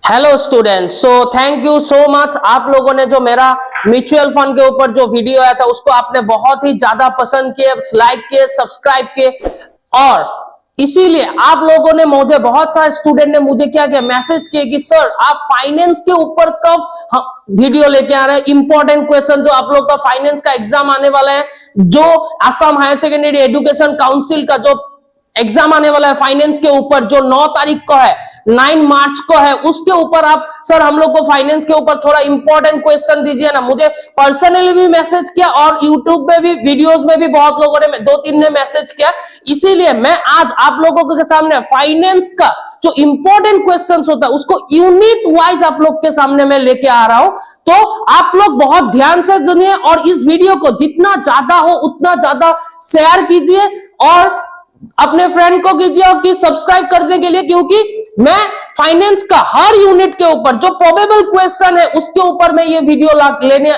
Hello students, so thank you so much. आप लोगों ने जो मेरा म्यूचुअल फंड के ऊपर जो वीडियो आया था उसको आपने बहुत ही ज्यादा पसंद किए, लाइक किए, सब्सक्राइब किए और इसीलिए आप लोगों ने मुझे, बहुत सारे स्टूडेंट ने मुझे क्या किया, मैसेज किए कि सर आप फाइनेंस के ऊपर कब वीडियो लेके आ रहे हैं। इंपॉर्टेंट क्वेश्चन जो आप लोग का फाइनेंस का एग्जाम आने वाला है, जो Assam higher secondary education council का जो एग्जाम आने वाला है फाइनेंस के ऊपर, जो 9 तारीख को है, 9 मार्च को है, उसके ऊपर आप सर हम लोग को फाइनेंस के ऊपर थोड़ा इंपॉर्टेंट क्वेश्चन दीजिए ना। मुझे पर्सनली भी मैसेज किया और यूट्यूब में भी, वीडियोस में भी बहुत लोगों ने, 2-3 ने मैसेज किया। इसीलिए मैं आज आप लोगों के सामने फाइनेंस का जो इंपॉर्टेंट क्वेश्चन होता है उसको यूनिट वाइज आप लोग के सामने मैं लेके आ रहा हूं। तो आप लोग बहुत ध्यान से सुनिए और इस वीडियो को जितना ज्यादा हो उतना ज्यादा शेयर कीजिए और अपने फ्रेंड को कीजिए कि सब्सक्राइब करने के लिए, क्योंकि मैं फाइनेंस का हर यूनिट के ऊपर जो प्रोबेबल क्वेश्चन है उसके ऊपर मैं ये वीडियो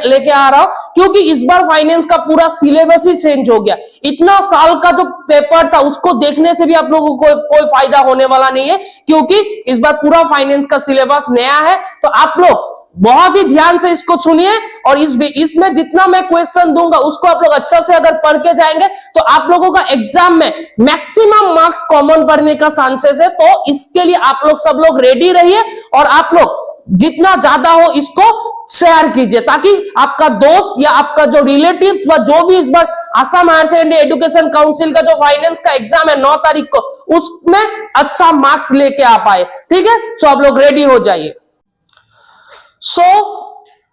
लेके आ रहा हूं, क्योंकि इस बार फाइनेंस का पूरा सिलेबस ही चेंज हो गया। इतना साल का जो पेपर था उसको देखने से भी आप लोगों को कोई फायदा होने वाला नहीं है, क्योंकि इस बार पूरा फाइनेंस का सिलेबस नया है। तो आप लोग बहुत ही ध्यान से इसको सुनिए और इसमें जितना मैं क्वेश्चन दूंगा उसको आप लोग अच्छा से अगर पढ़ के जाएंगे तो आप लोगों का एग्जाम में मैक्सिमम मार्क्स कॉमन पढ़ने का चांसेस है। तो इसके लिए आप लोग सब लोग रेडी रहिए और आप लोग जितना ज्यादा हो इसको शेयर कीजिए, ताकि आपका दोस्त या आपका जो रिलेटिव व जो भी इस बार Assam higher secondary education council का जो फाइनेंस का एग्जाम है 9 तारीख को, उसमें अच्छा मार्क्स लेके आ पाए। ठीक है, सो आप लोग रेडी हो जाइए।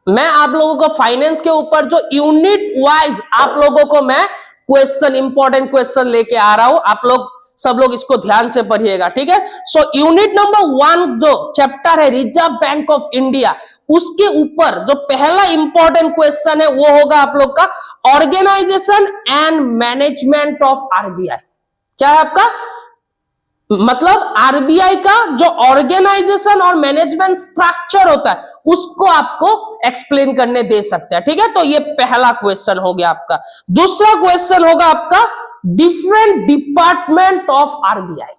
मैं आप लोगों को फाइनेंस के ऊपर जो यूनिट वाइज आप लोगों को मैं क्वेश्चन, इंपॉर्टेंट क्वेश्चन लेके आ रहा हूं। आप लोग सब लोग इसको ध्यान से पढ़िएगा। ठीक है, सो यूनिट नंबर 1 जो चैप्टर है रिजर्व बैंक ऑफ इंडिया, उसके ऊपर जो पहला इंपॉर्टेंट क्वेश्चन है वो होगा आप लोग का organisation and management of RBI. क्या है आपका मतलब आरबीआई का जो ऑर्गेनाइजेशन और मैनेजमेंट स्ट्रक्चर होता है उसको आपको एक्सप्लेन करने दे सकते हैं। ठीक है, तो ये पहला क्वेश्चन हो गया आपका। दूसरा क्वेश्चन होगा आपका different department of RBI.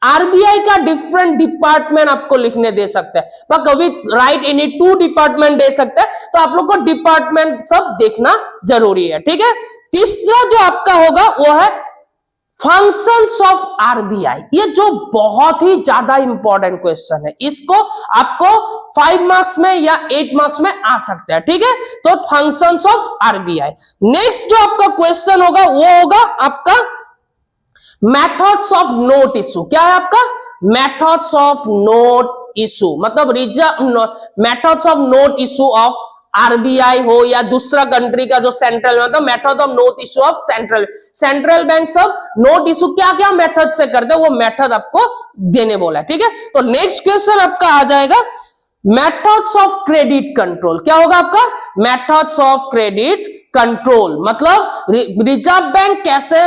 RBI का डिफरेंट डिपार्टमेंट आपको लिखने दे सकते हैं, पर कभी राइट एनी 2 डिपार्टमेंट दे सकते हैं, तो आप लोग को डिपार्टमेंट सब देखना जरूरी है। ठीक है, तीसरा जो आपका होगा वो है फंक्शंस ऑफ आरबीआई। ये जो बहुत ही ज्यादा इंपॉर्टेंट क्वेश्चन है, इसको आपको 5 मार्क्स में या 8 मार्क्स में आ सकते हैं। ठीक है, तो फंक्शंस ऑफ आरबीआई। नेक्स्ट जो आपका क्वेश्चन होगा वो होगा आपका मेथड्स ऑफ नोट इशू। क्या है आपका मेथड्स ऑफ नोट इशू, मतलब methods of note issue of RBI हो या दूसरा कंट्री का जो सेंट्रल, मतलब method of note issue of central bank सब नोट इशू क्या क्या मेथड से करते हैं वो मेथड आपको देने बोला है। ठीक है, तो नेक्स्ट क्वेश्चन आपका आ जाएगा मेथड्स ऑफ क्रेडिट कंट्रोल। क्या होगा आपका मेथड्स ऑफ क्रेडिट कंट्रोल, मतलब रिजर्व बैंक कैसे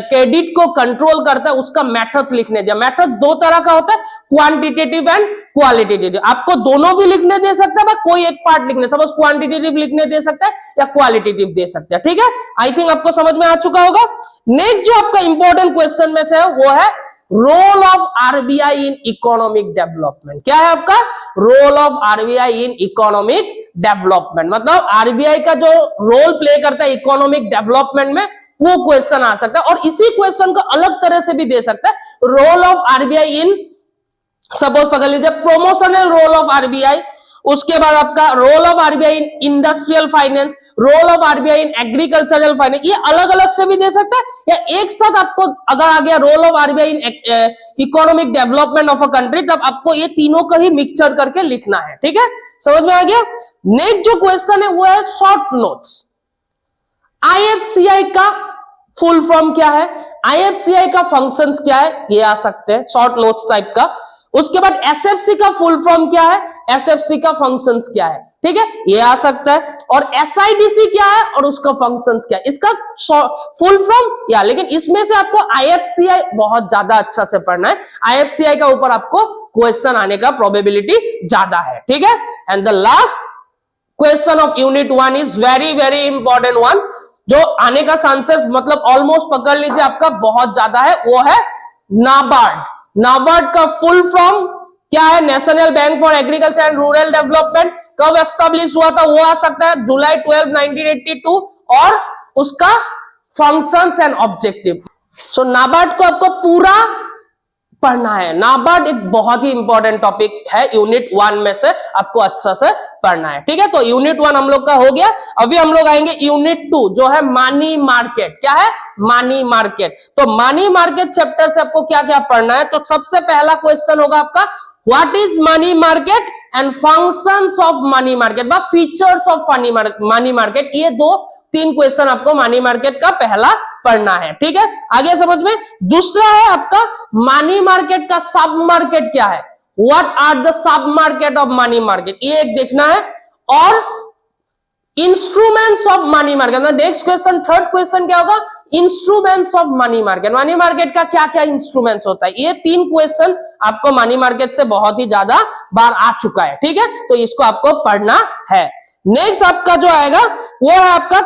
क्रेडिट को कंट्रोल करता है उसका मेथड्स लिखने दिया। मेथड्स 2 तरह का होता है, क्वांटिटेटिव एंड क्वालिटेटिव। आपको दोनों भी लिखने दे सकता है, कोई एक पार्ट लिखने, सपोज क्वांटिटेटिव लिखने दे सकता है या क्वालिटेटिव दे सकता है। ठीक है, आई थिंक आपको समझ में आ चुका होगा। नेक्स्ट जो आपका इंपॉर्टेंट क्वेश्चन में से है वो है role of RBI in economic development. क्या है आपका role of RBI in economic development, मतलब आरबीआई का जो रोल प्ले करता है इकोनॉमिक डेवलपमेंट में, वो क्वेश्चन आ सकता है। और इसी क्वेश्चन को अलग तरह से भी दे सकता है, role of RBI in, suppose पकड़ लीजिए प्रोमोशनल रोल ऑफ आरबीआई, उसके बाद आपका role of RBI in industrial finance, role of RBI in agricultural finance. ये अलग अलग से भी दे सकता है या एक साथ आपको अगर आ गया role of RBI in economic development of a country, तब आपको ये तीनों का ही मिक्सचर करके लिखना है। ठीक है, समझ में आ गया। नेक्स्ट जो क्वेश्चन है वो है शॉर्ट नोट्स। आईएफसीआई का फुल फॉर्म क्या है, आईएफसीआई का फंक्शंस क्या है, ये आ सकते हैं शॉर्ट नोट्स टाइप का। उसके बाद एसएफसी का फुल फॉर्म क्या है, एसएफसी का फंक्शंस क्या है। ठीक है, ये आ सकता है। और एसआईडीसी क्या है और उसका फंक्शंस क्या है, इसका फुल फॉर्म या, लेकिन इसमें से आपको आईएफसीआई बहुत ज्यादा अच्छा से पढ़ना है। आईएफसीआई का ऊपर आपको क्वेश्चन आने का प्रोबेबिलिटी ज्यादा है। ठीक है, and the last question of unit 1 is very very important one, जो आने का चांसेस मतलब ऑलमोस्ट पकड़ लीजिए आपका बहुत ज्यादा है, वो है नाबार्ड। नाबार्ड का फुल फॉर्म क्या है, national bank for agriculture and rural development कब एस्टेब्लिश हुआ था, वो आ सकता है जुलाई 12 1982, और उसका फंक्शंस एंड ऑब्जेक्टिव। सो नाबार्ड को आपको पूरा पढ़ना है। नाबार्ड एक बहुत ही इंपॉर्टेंट टॉपिक है, यूनिट 1 में से आपको अच्छा से पढ़ना है, ठीक है। तो यूनिट 1 हम लोग का हो गया। अभी हम लोग आएंगे यूनिट 2 जो है मनी मार्केट। क्या है, मनी मार्केट। तो मनी मार्केट चैप्टर से आपको क्या क्या पढ़ना है, तो सबसे पहला क्वेश्चन होगा आपका what is money market and functions of money market, features of money market. ये 2-3 क्वेश्चन आपको मनी मार्केट का पहला पढ़ना है, ठीक है। आगे समझ में। दूसरा है आपका मनी मार्केट का सब मार्केट क्या है, what are the sub market of money market, ये एक देखना है। और instruments of money market, next question, third question क्या होगा, instruments of money market. Money market का क्या क्या इंस्ट्रूमेंट्स होता है, ये 3 क्वेश्चन आपको मनी मार्केट से बहुत ही ज्यादा बार आ चुका है, ठीक है। तो इसको आपको पढ़ना है। नेक्स्ट आपका जो आएगा वो है आपका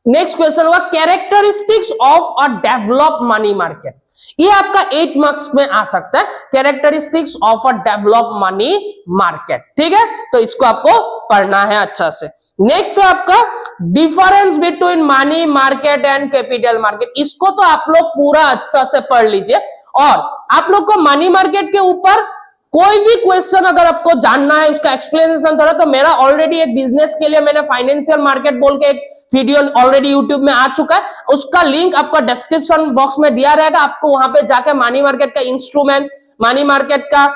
नेक्स्ट क्वेश्चन होगा characteristics of a develop money market. ये आपका 8 मार्क्स में आ सकता है, characteristics of a develop money market, ठीक है। तो इसको आपको पढ़ना है अच्छा से। नेक्स्ट है आपका difference between money market and capital market. इसको तो आप लोग पूरा अच्छा से पढ़ लीजिए। और आप लोग को मनी मार्केट के ऊपर कोई भी क्वेश्चन अगर आपको जानना है, उसका एक्सप्लेनेशन थोड़ा, तो मेरा ऑलरेडी एक बिजनेस के लिए मैंने फाइनेंशियल मार्केट बोल के एक वीडियो ऑलरेडी यूट्यूब में आ चुका है, उसका लिंक आपका डिस्क्रिप्शन बॉक्स में दिया रहेगा। आपको वहां पे जाके मनी मार्केट का इंस्ट्रूमेंट, मनी मार्केट का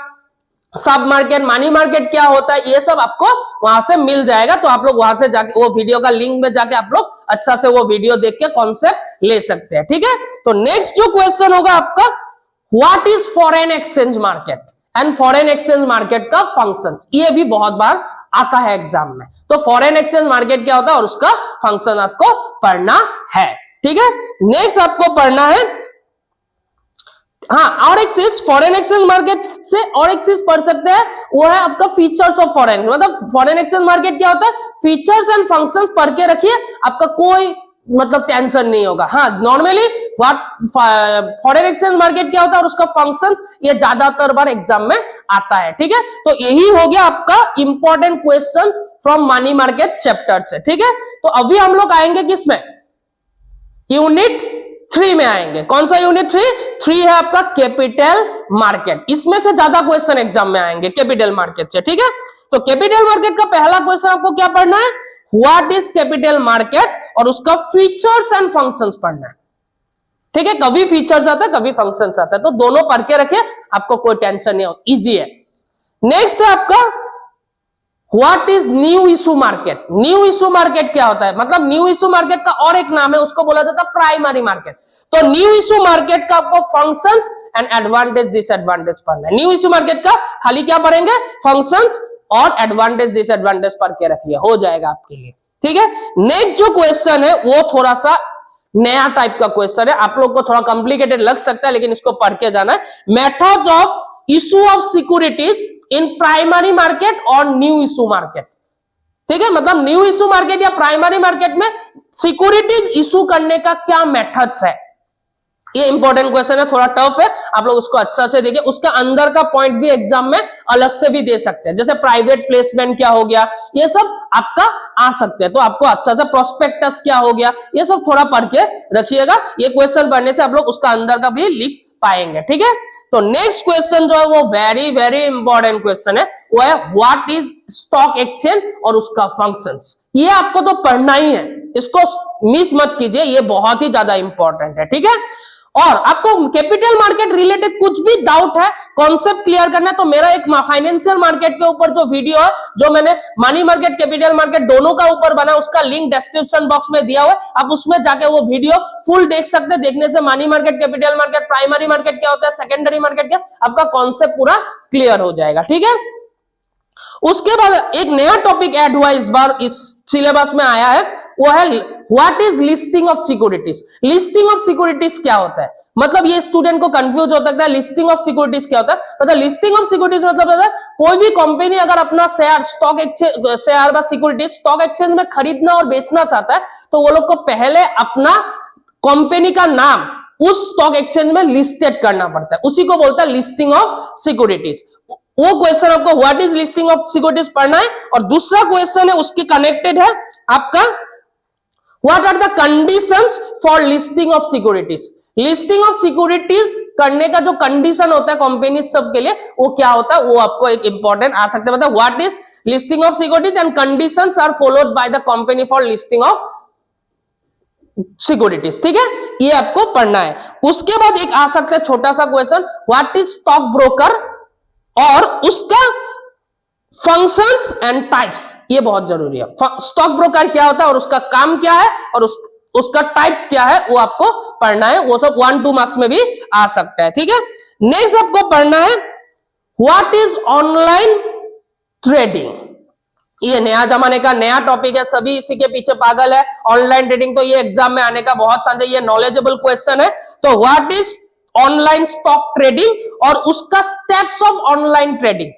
सब मार्केट, मनी मार्केट क्या होता है, ये सब आपको वहां से मिल जाएगा। तो आप लोग वहां से जाके वो वीडियो का लिंक में जाके आप लोग अच्छा से वो वीडियो देख के कॉन्सेप्ट ले सकते हैं, ठीक है। तो नेक्स्ट जो क्वेश्चन होगा आपका what is foreign exchange market and foreign exchange market का फंक्शंस। ये भी बहुत बार आता है एग्जाम में। तो फॉरेन एक्सचेंज मार्केट क्या होता है और उसका फंक्शन आपको पढ़ना है, ठीक है। नेक्स्ट आपको पढ़ना है, हाँ, और एक चीज फॉरेन एक्सचेंज मार्केट से और एक चीज पढ़ सकते हैं, वो है आपका फीचर्स ऑफ फॉरेन, मतलब फॉरेन एक्सचेंज मार्केट क्या होता है, फीचर्स एंड फंक्शंस पढ़ के रखिए, आपका कोई मतलब टेंशन नहीं होगा। हाँ, नॉर्मली फॉरेन एक्सचेंज मार्केट क्या होता है और उसका फंक्शंस, ये ज्यादातर बार एग्जाम में आता है, ठीक है। तो यही हो गया आपका important questions from money market chapter से, ठीक है। तो अभी हम लोग आएंगे किसमें, यूनिट 3 में आएंगे। कौन सा यूनिट 3 है आपका कैपिटल मार्केट। इसमें से ज्यादा क्वेश्चन एग्जाम में आएंगे कैपिटल मार्केट से, ठीक है। तो कैपिटल मार्केट का पहला क्वेश्चन आपको क्या पढ़ना है, व्हाट इज कैपिटल मार्केट, और उसका फीचर्स एंड फंक्शंस पढ़ना है, ठीक है। कभी फीचर्स आता है, कभी फंक्शंस आता है, तो दोनों पढ़ के रखिए, आपको कोई टेंशन नहीं हो, इजी है। नेक्स्ट है आपका what is new issue market. New issue market क्या होता है, मतलब न्यू इशू मार्केट का और एक नाम है, उसको बोला जाता है प्राइमरी मार्केट। तो न्यू इशू मार्केट का आपको फंक्शंस एंड एडवांटेज डिसएडवांटेज पढ़ना है। न्यू इशू मार्केट का खाली क्या पढ़ेंगे, फंक्शंस और एडवांटेज डिसएडवांटेज पढ़ के रखिए, हो जाएगा आपके लिए, ठीक है। नेक्स्ट जो क्वेश्चन है वो थोड़ा सा नया टाइप का क्वेश्चन है, आप लोग को थोड़ा कॉम्प्लिकेटेड लग सकता है, लेकिन इसको पढ़ के जाना है। Methods of issue of securities in primary market और न्यू इशू मार्केट, ठीक है। मतलब न्यू इशू मार्केट या प्राइमरी मार्केट में सिक्योरिटीज इशू करने का क्या मेथड्स है, ये इंपॉर्टेंट क्वेश्चन है, थोड़ा टफ है, आप लोग उसको अच्छा से देखिए। उसका अंदर का पॉइंट भी एग्जाम में अलग से भी दे सकते हैं, जैसे प्राइवेट प्लेसमेंट क्या हो गया, ये सब आपका आ सकते हैं। तो आपको अच्छा से प्रोस्पेक्टस क्या हो गया, ये सब थोड़ा पढ़ के रखिएगा। ये क्वेश्चन पढ़ने से आप लोग उसका अंदर का भी लिख पाएंगे, ठीक है। तो नेक्स्ट क्वेश्चन जो है वो वेरी वेरी इंपॉर्टेंट क्वेश्चन है, वो है व्हाट इज स्टॉक एक्सचेंज और उसका फंक्शंस। ये आपको तो पढ़ना ही है, इसको मिस मत कीजिए, ये बहुत ही ज्यादा इंपॉर्टेंट है, ठीक है। और आपको कैपिटल मार्केट रिलेटेड कुछ भी डाउट है, कॉन्सेप्ट क्लियर करना है, तो मेरा एक फाइनेंशियल मार्केट के ऊपर जो वीडियो है, जो मैंने मनी मार्केट कैपिटल मार्केट दोनों का ऊपर बना, उसका लिंक डिस्क्रिप्शन बॉक्स में दिया हुआ है, आप उसमें जाके वो वीडियो फुल देख सकते हैं। देखने से money market, capital market, primary market क्या होता है, सेकेंडरी मार्केट क्या, आपका कॉन्सेप्ट पूरा क्लियर हो जाएगा, ठीक है। उसके बाद एक नया टॉपिक ऐड हुआ इस बार इस सिलेबस में आया है, वो है what is listing of securities. Listing of securities क्या होता है, मतलब ये स्टूडेंट को कंफ्यूज हो सकता है, लिस्टिंग ऑफ सिक्योरिटीज क्या होता है। मतलब लिस्टिंग ऑफ सिक्योरिटीज मतलब कोई भी कंपनी अगर अपना शेयर स्टॉक एक्सचेंज, शेयर व सिक्योरिटीज स्टॉक एक्सचेंज में खरीदना और बेचना चाहता है, तो वो लोग को पहले अपना कंपनी का नाम उस स्टॉक एक्सचेंज में लिस्टेड करना पड़ता है, उसी को बोलता है लिस्टिंग ऑफ सिक्योरिटीज। वो क्वेश्चन आपको what is listing of securities पढ़ना है। और दूसरा क्वेश्चन है उसके कनेक्टेड है आपका what are the conditions for listing of securities. Listing of securities करने का जो कंडीशन होता है कंपनी सब के लिए वो क्या होता है, वो आपको एक इंपॉर्टेंट आ सकता है। मतलब what is listing of securities and conditions are followed by the company for listing of securities. ठीक है, ये आपको पढ़ना है। उसके बाद एक आ सकता है छोटा सा question what is stock broker और उसका फंक्शंस एंड टाइप्स, ये बहुत जरूरी है। स्टॉक ब्रोकर क्या होता है और उसका काम क्या है और उसका टाइप्स क्या है वो आपको पढ़ना है। वो सब 1-2 मार्क्स में भी आ सकता है। ठीक है, नेक्स्ट आपको पढ़ना है व्हाट इज ऑनलाइन ट्रेडिंग। ये नया जमाने का नया टॉपिक है, सभी इसी के पीछे पागल है। ऑनलाइन ट्रेडिंग तो ये एग्जाम में आने का बहुत चांस है, ये नॉलेजेबल क्वेश्चन है। तो what is online stock trading और उसका steps of online trading.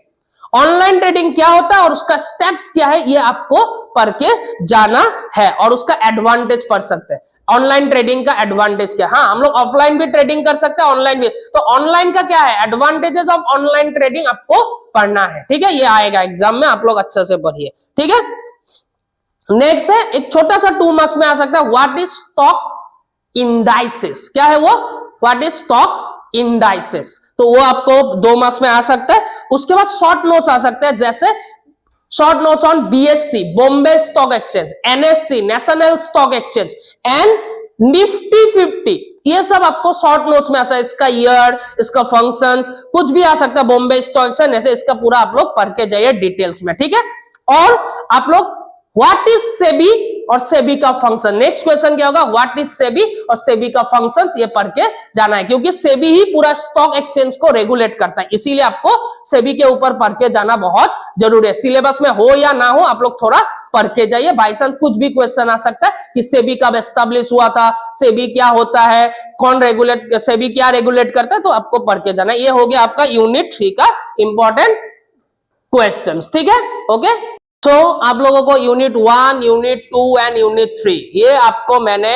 Online trading क्या होता है और उसका स्टेप्स क्या है ये आपको पढ़ के जाना है और उसका एडवांटेज पढ़ सकते हैं। ऑनलाइन ट्रेडिंग का एडवांटेज क्या है, हाँ हम लोग ऑफलाइन भी ट्रेडिंग कर सकते हैं ऑनलाइन भी, तो ऑनलाइन का क्या है एडवांटेजेस ऑफ ऑनलाइन ट्रेडिंग आपको पढ़ना है। ठीक है, ये आएगा एग्जाम में, आप लोग अच्छे से पढ़िए। ठीक है, नेक्स्ट है एक छोटा सा 2 मार्क्स में आ सकता है व्हाट इज स्टॉक इंडाइसेस। क्या है वो, व्हाट इज स्टॉक इंडाइसेस, तो वो आपको 2 मार्क्स में आ सकता है। उसके बाद शॉर्ट नोट्स आ सकते हैं, जैसे short notes on BSc Bombay stock exchange, NSC national stock exchange and Nifty 50, ये सब आपको शॉर्ट नोट्स में आ सकता है। इसका ईयर, इसका फंक्शंस कुछ भी आ सकता है। बॉम्बे स्टॉक एक्सचेंज ऐसे इसका पूरा आप लोग पढ़ के जाइए डिटेल्स में। ठीक है, और आप लोग व्हाट इज सेबी और सेबी का फंक्शन, नेक्स्ट क्वेश्चन क्या होगा व्हाट इज सेबी और सेबी का फंक्शंस, ये पढ़ के जाना है क्योंकि सेबी ही पूरा स्टॉक एक्सचेंज को रेगुलेट करता है, इसीलिए आपको सेबी के ऊपर पढ़ के जाना बहुत जरूरी है। सिलेबस में हो या ना हो आप लोग थोड़ा पढ़ के जाइए, बाई चांस कुछ भी क्वेश्चन आ सकता है कि सेबी कब एस्टैब्लिश हुआ था, सेबी क्या होता है, कौन रेगुलेट, सेबी क्या रेगुलेट करता है, तो आपको पढ़ के जाना है। ये हो गया आपका यूनिट 3 का इंपॉर्टेंट क्वेश्चन। ठीक है, ओके। तो आप लोगों को यूनिट 1, यूनिट 2 एंड यूनिट 3 ये आपको मैंने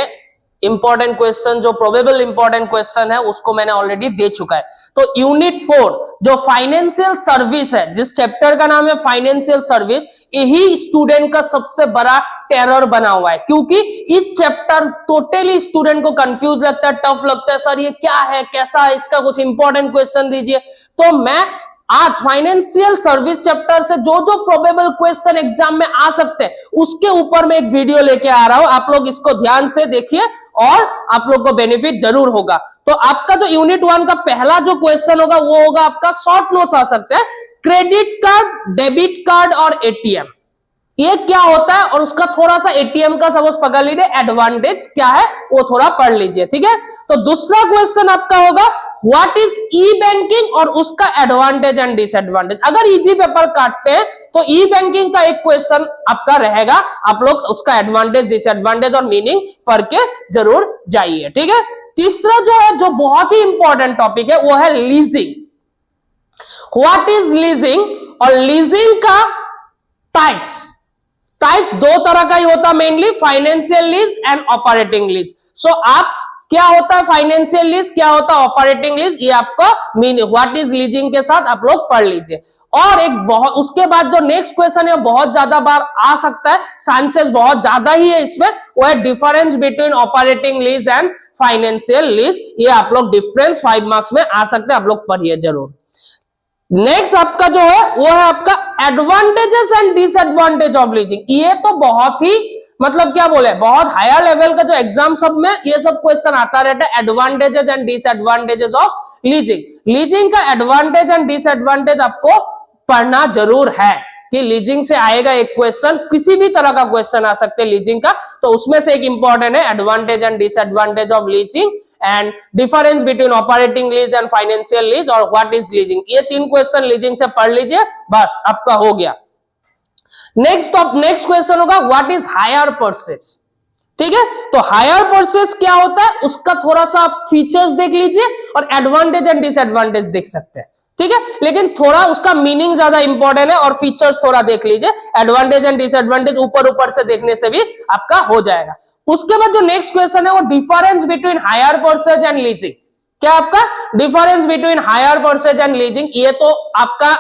इंपॉर्टेंट क्वेश्चन जो प्रोबेबल इंपॉर्टेंट क्वेश्चन है उसको मैंने ऑलरेडी दे चुका है। तो यूनिट 4 जो फाइनेंशियल सर्विस है, जिस चैप्टर का नाम है फाइनेंशियल सर्विस, यही स्टूडेंट का सबसे बड़ा टेरर बना हुआ है क्योंकि इस चैप्टर टोटली स्टूडेंट को कंफ्यूज लगता है, टफ लगता है, सर ये क्या है, कैसा है, इसका कुछ इंपॉर्टेंट क्वेश्चन दीजिए। तो मैं आज फाइनेंशियल सर्विस चैप्टर से जो जो प्रोबेबल क्वेश्चन एग्जाम में आ सकते हैं उसके ऊपर मैं एक वीडियो लेके आ रहा हूं, आप लोग इसको ध्यान से देखिए और आप लोग को बेनिफिट जरूर होगा। तो आपका जो यूनिट 1 का पहला जो क्वेश्चन होगा वो होगा आपका शॉर्ट नोट्स आ सकते हैं, क्रेडिट कार्ड, डेबिट कार्ड और एटीएम, ये क्या होता है और उसका थोड़ा सा एटीएम का सपोज पकड़ लीजिए एडवांटेज क्या है वो थोड़ा पढ़ लीजिए। ठीक है, तो दूसरा क्वेश्चन आपका होगा व्हाट इज ई बैंकिंग और उसका एडवांटेज एंड डिसएडवांटेज। अगर इजी पेपर काटते हैं तो ई बैंकिंग का एक क्वेश्चन आपका रहेगा, आप लोग उसका एडवांटेज डिसएडवांटेज और मीनिंग पढ़ के जरूर जाइए। ठीक है, तीसरा जो है जो बहुत ही इंपॉर्टेंट टॉपिक है वो है लीजिंग। व्हाट इज लीजिंग और लीजिंग का टाइप्स 2 तरह का ही होता है mainly, financial lease and operating lease. So आप क्या होता है फाइनेंशियल लीज, क्या होता है ऑपरेटिंग लीज, ये आपका मीनिंग व्हाट इज लीजिंग के साथ आप लोग पढ़ लीजिए। और एक बहुत उसके बाद जो नेक्स्ट क्वेश्चन है बहुत ज्यादा बार आ सकता है, चांसेस बहुत ज्यादा ही है इसमें, वो है difference between operating lease and financial lease. ये आप लोग डिफरेंस 5 मार्क्स में आ सकता है, आप लोग पढ़िए जरूर। नेक्स्ट आपका जो है वो है आपका advantages and disadvantage of leasing. ये तो बहुत ही मतलब क्या बोले बहुत हायर लेवल का जो एग्जाम सब में ये सब क्वेश्चन आता रहता है, advantages and disadvantages of leasing. Leasing का एडवांटेज एंड डिसएडवांटेज आपको पढ़ना जरूर है कि लीजिंग से आएगा एक क्वेश्चन, किसी भी तरह का क्वेश्चन आ सकते हैं लीजिंग का, तो उसमें से एक इंपॉर्टेंट है advantage and disadvantage of leasing and difference between operating lease and financial lease और व्हाट इज लीजिंग। ये 3 क्वेश्चन लीजिंग से पढ़ लीजिए, बस आपका हो गया। नेक्स्ट क्वेश्चन होगा व्हाट इज हायर परचेज। ठीक है, तो हायर परचेज क्या होता है उसका थोड़ा सा आप फीचर्स देख लीजिए और एडवांटेज एंड डिसएडवांटेज देख सकते हैं। ठीक है, लेकिन थोड़ा उसका मीनिंग ज्यादा इंपॉर्टेंट है और फीचर्स थोड़ा देख लीजिए, एडवांटेज एंड डिसएडवांटेज ऊपर से देखने से भी आपका हो जाएगा। उसके बाद जो नेक्स्ट क्वेश्चन है वो difference between hire purchase and leasing. क्या आपका difference between hire purchase and leasing, ये तो आपका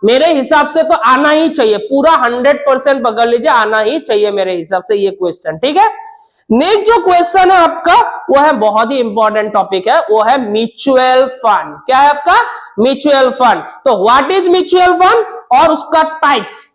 मेरे हिसाब से तो आना ही चाहिए, पूरा 100% पकड़ लीजिए, आना ही चाहिए मेरे हिसाब से ये क्वेश्चन, ठीक है। नेक्स्ट जो क्वेश्चन है आपका वो है बहुत ही इंपॉर्टेंट टॉपिक है, वो है म्यूचुअल फंड। क्या है आपका? Mutual fund. तो व्हाट इज म्यूचुअल फंड और उसका टाइप्स,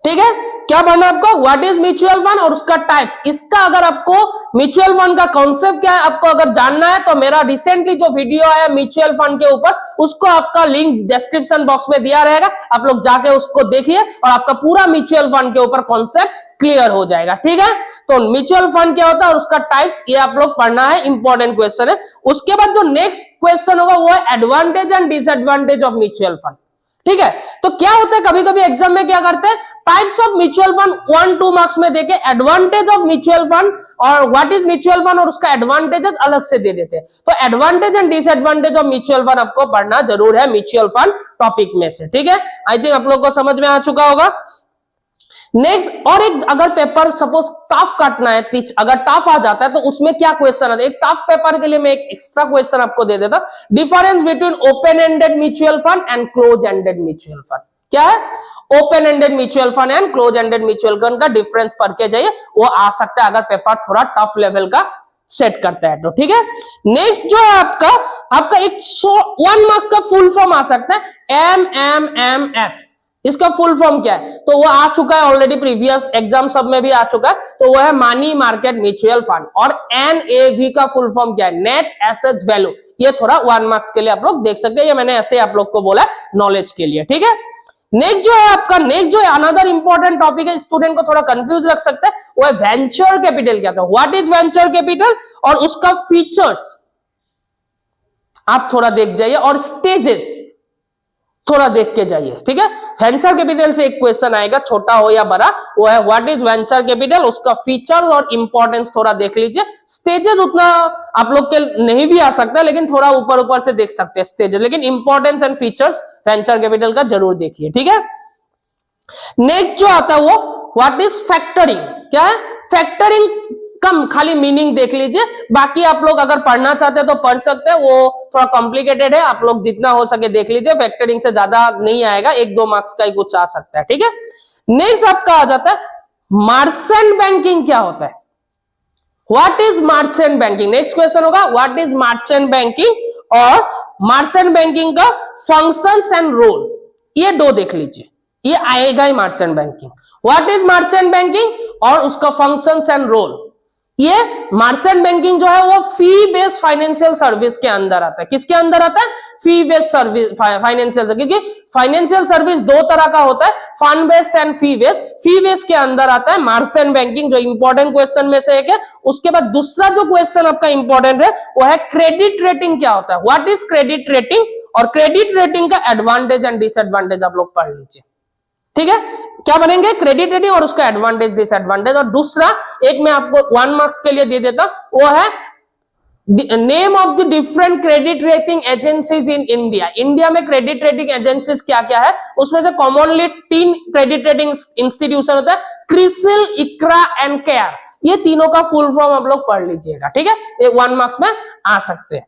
ठीक है। क्या पढ़ना आपको? व्हाट इज म्यूचुअल फंड और उसका टाइप्स। इसका अगर आपको म्यूचुअल फंड का कॉन्सेप्ट क्या है आपको अगर जानना है तो मेरा रिसेंटली जो वीडियो आया म्यूचुअल फंड के ऊपर, उसको आपका लिंक डिस्क्रिप्शन बॉक्स में दिया रहेगा, आप लोग जाके उसको देखिए और आपका पूरा म्यूचुअल फंड के ऊपर कॉन्सेप्ट क्लियर हो जाएगा, ठीक है। तो म्यूचुअल फंड क्या होता है और उसका टाइप्स, ये आप लोग पढ़ना है, इंपॉर्टेंट क्वेश्चन है। उसके बाद जो नेक्स्ट क्वेश्चन होगा वो है advantage and disadvantage of mutual fund, ठीक है। तो क्या होता है कभी कभी एग्जाम में क्या करते हैं, types of mutual fund 1-2 marks में देके एडवांटेज ऑफ म्यूचुअल फंड और व्हाट इज म्यूचुअल फंड और उसका एडवांटेजेस अलग से दे देते हैं। तो advantage and disadvantage of mutual fund आपको पढ़ना जरूर है म्यूचुअल फंड टॉपिक में से, ठीक है। आई थिंक आप लोग को समझ में आ चुका होगा। नेक्स्ट और एक अगर पेपर सपोज टफ काटना है, अगर टफ आ जाता है तो उसमें क्या क्वेश्चन आता है, एक टफ पेपर के लिए मैं एक एक्स्ट्रा क्वेश्चन आपको दे देता, difference between open ended mutual fund and close ended mutual fund. क्या है? Open ended mutual fund and close ended mutual fund का डिफरेंस पढ़ के जाइए, वो आ सकता है अगर पेपर थोड़ा टफ लेवल का सेट करता है तो, ठीक है। नेक्स्ट जो है आपका एक 1 मार्क्स का फुल फॉर्म आ सकता है MMMF। इसका फुल फॉर्म क्या है? तो वो आ चुका है ऑलरेडी, प्रीवियस एग्जाम सब में भी आ चुका है, तो वो है मनी मार्केट म्यूचुअल फंड। और NAV का फुल फॉर्म क्या है? Net asset value. ये थोड़ा 1 मार्क्स के लिए आप लोग देख सकते हैं, ये मैंने ऐसे आप लोग को बोला नॉलेज के लिए, ठीक है। नेक्स्ट जो है अनदर इंपॉर्टेंट टॉपिक है, स्टूडेंट को थोड़ा कंफ्यूज रख सकता है, वो है वेंचर कैपिटल। क्या था? व्हाट इज वेंचर कैपिटल और उसका फीचर्स आप थोड़ा देख जाइए और स्टेजेस थोड़ा देख के जाइए, ठीक है। वेंचर कैपिटल से एक क्वेश्चन आएगा, छोटा हो या बड़ा, वो है व्हाट इज वेंचर कैपिटल, उसका फीचर और इंपॉर्टेंस थोड़ा देख लीजिए। स्टेजेस उतना आप लोग के नहीं भी आ सकता है, लेकिन थोड़ा ऊपर ऊपर से देख सकते हैं स्टेजेस, लेकिन importance and features venture capital का जरूर देखिए, ठीक है। नेक्स्ट जो आता है वो व्हाट इज फैक्टरिंग। क्या है? फैक्टरिंग कम खाली मीनिंग देख लीजिए, बाकी आप लोग अगर पढ़ना चाहते हैं तो पढ़ सकते हैं, वो थोड़ा कॉम्प्लिकेटेड है, आप लोग जितना हो सके देख लीजिए, फैक्टरिंग से ज्यादा नहीं आएगा, 1-2 मार्क्स का ही कुछ आ सकता है, ठीक है। नेक्स्ट आपका आ जाता है मर्चेंट बैंकिंग। क्या होता है? What is merchant banking. Next question होगा व्हाट इज मर्चेंट बैंकिंग और मर्चेंट बैंकिंग का फंक्शंस एंड रोल, ये 2 देख लीजिए, ये आएगा ही merchant banking. What is merchant banking और उसका फंक्शंस एंड रोल। ये मर्चेंट बैंकिंग जो है वो फी बेस्ड फाइनेंशियल सर्विस के अंदर आता है। किसके अंदर आता है? फी बेस्ड सर्विस फाइनेंशियल, क्योंकि फाइनेंशियल सर्विस 2 तरह का होता है, fund based and fee based. Fee based के अंदर आता है मर्चेंट बैंकिंग, जो इंपॉर्टेंट क्वेश्चन में से एक है। उसके बाद दूसरा जो क्वेश्चन आपका इंपॉर्टेंट है वो है क्रेडिट रेटिंग। क्या होता है? व्हाट इज क्रेडिट रेटिंग और क्रेडिट रेटिंग का एडवांटेज एंड डिसएडवांटेज आप लोग पढ़ लीजिए, ठीक है। क्या बनेंगे? क्रेडिट रेटिंग और उसका एडवांटेज डिसएडवांटेज। और दूसरा एक मैं आपको 1 मार्क्स के लिए दे देता, वो है name of the different credit rating agencies in India. India में क्रेडिट रेटिंग एजेंसीज क्या क्या है, उसमें से कॉमनली 3 क्रेडिट रेटिंग इंस्टीट्यूशन होता है, क्रिसिल, इक्रा एंड केयर। ये तीनों का फुल फॉर्म आप लोग पढ़ लीजिएगा, ठीक है, ये 1 मार्क्स में आ सकते हैं।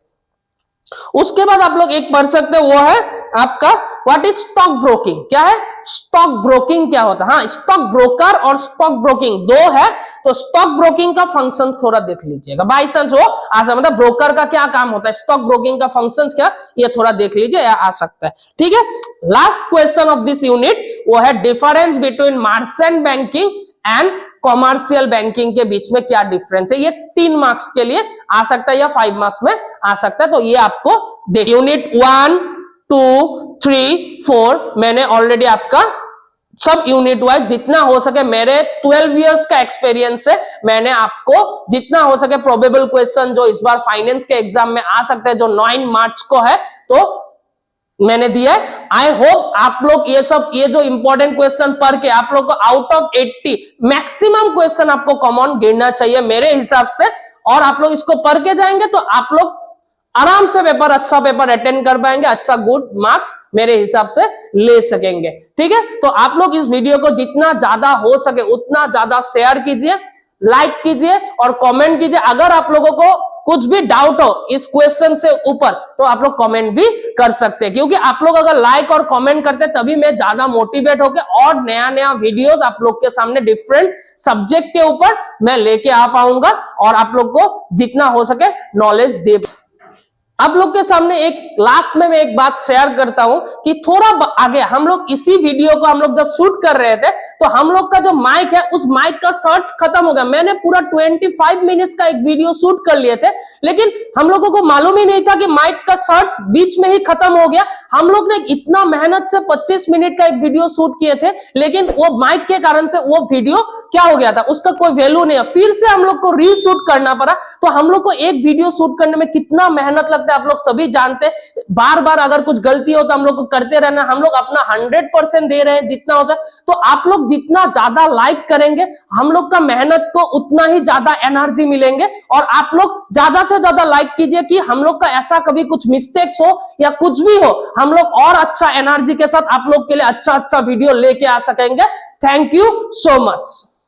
उसके बाद आप लोग एक पढ़ सकते हैं, वो है आपका व्हाट इज स्टॉक ब्रोकिंग। क्या है? स्टॉक ब्रोकिंग क्या होता है? हाँ, स्टॉक ब्रोकर और स्टॉक ब्रोकिंग 2 है, तो स्टॉक ब्रोकिंग का फंक्शन थोड़ा देख लीजिएगा, बाई चांस वो आसा, मतलब ब्रोकर का क्या काम होता है, स्टॉक ब्रोकिंग का फंक्शन क्या, ये थोड़ा देख लीजिए, आ सकता है, ठीक है। Last question of this unit वो है difference between merchant banking and commercial banking के बीच में क्या डिफरेंस है। ये 3 मार्क्स के लिए आ सकता है या 5 मार्क्स में आ सकता है, तो ये आपको देखिए। यूनिट 1, 2, 3, 4 मैंने ऑलरेडी आपका सब यूनिट वाइज जितना हो सके, मेरे 12 इयर्स का एक्सपीरियंस से मैंने आपको जितना हो सके प्रोबेबल क्वेश्चन जो इस बार फाइनेंस के एग्जाम में आ सकते हैं, जो 9 मार्च को है, तो मैंने दिया है। आई होप आप लोग ये जो इंपॉर्टेंट क्वेश्चन पढ़ के आप लोग को आउट ऑफ 80 मैक्सिमम क्वेश्चन आपको कॉमन गिनना चाहिए मेरे हिसाब से, और आप लोग इसको पढ़ के जाएंगे तो आप लोग आराम से अच्छा पेपर अटेंड कर पाएंगे, अच्छा गुड मार्क्स मेरे हिसाब से ले सकेंगे, ठीक है। तो आप लोग इस वीडियो को जितना ज्यादा हो सके उतना ज्यादा शेयर कीजिए, लाइक कीजिए और कमेंट कीजिए। अगर आप लोगों को कुछ भी डाउट हो इस क्वेश्चन से ऊपर तो आप लोग कमेंट भी कर सकते हैं, क्योंकि आप लोग अगर लाइक और कमेंट करते हैं तभी मैं ज्यादा मोटिवेट होकर और नया नया वीडियोस आप लोग के सामने डिफरेंट सब्जेक्ट के ऊपर मैं लेके आ पाऊंगा और आप लोग को जितना हो सके नॉलेज दे। आप लोग के सामने एक लास्ट में मैं एक बात शेयर करता हूं कि थोड़ा आगे हम लोग इसी वीडियो को हम लोग जब शूट कर रहे थे तो हम लोग का जो माइक है उस माइक का सर्च खत्म हो गया। मैंने पूरा 25 मिनट्स का एक वीडियो शूट कर लिए थे, लेकिन हम लोगों को मालूम ही नहीं था कि माइक का सर्च बीच में ही खत्म हो गया। हम लोग ने इतना मेहनत से 25 मिनट का एक वीडियो शूट किए थे, लेकिन वो माइक के कारण से वो वीडियो क्या हो गया था, उसका कोई वैल्यू नहीं है। फिर से हम लोग को रीशूट करना पड़ा। तो हम लोग को एक वीडियो शूट करने में कितना मेहनत लगता है आप लोग सभी जानते हैं। बार बार अगर कुछ गलती हो तो हम लोग को करते रहना। हम लोग अपना 100% दे रहे हैं जितना होता है। तो आप लोग जितना ज्यादा लाइक करेंगे हम लोग का मेहनत को उतना ही ज्यादा एनर्जी मिलेंगे। और आप लोग ज्यादा से ज्यादा लाइक कीजिए कि हम लोग का ऐसा कभी कुछ मिस्टेक्स हो या कुछ भी हो, हम लोग और अच्छा एनर्जी के साथ आप लोग के लिए अच्छा अच्छा वीडियो लेके आ सकेंगे। Thank you so much.